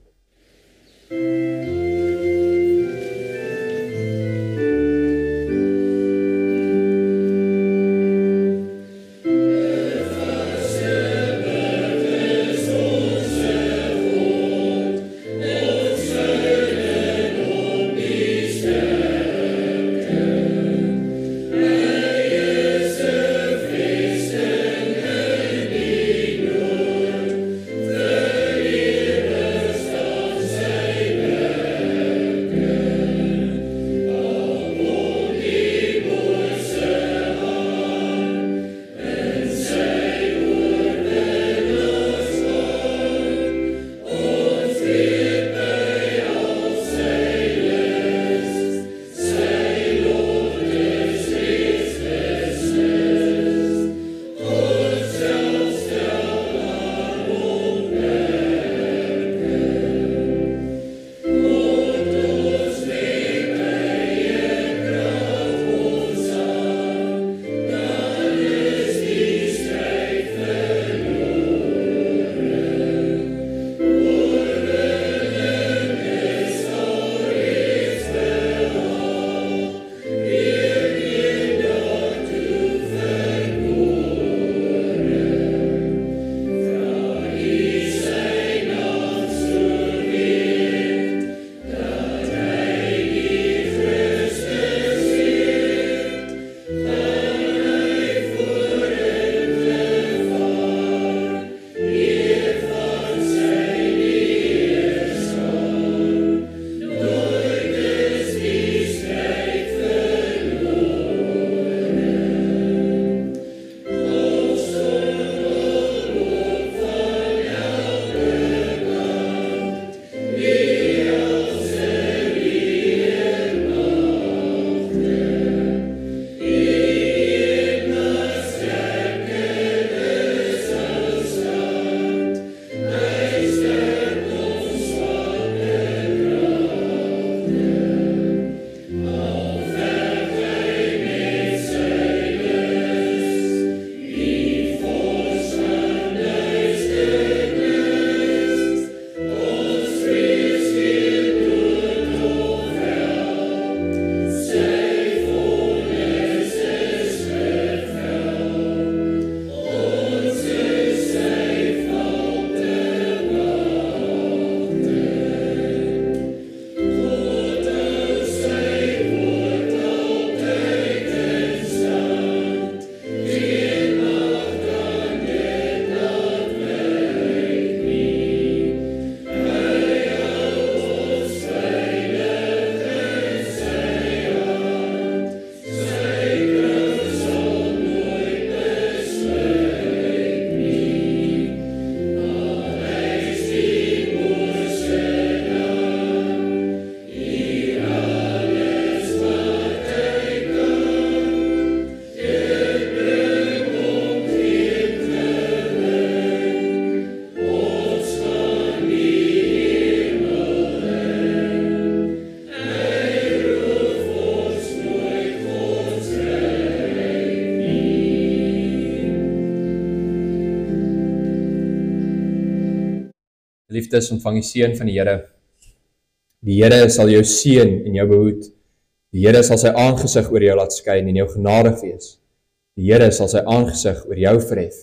Geliefdes, ontvang die seën van die Here. Die Here sal jou seën en jou behoed. Die Here sal sy aangesig oor jou laat skyn en jou genadig wees. Die Here sal sy aangesig oor jou verhef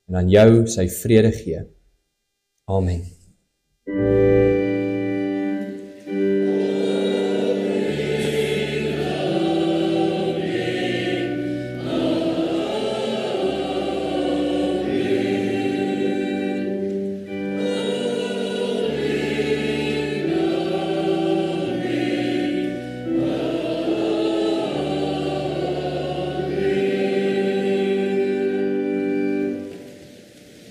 en aan jou sy vrede gee. Amen.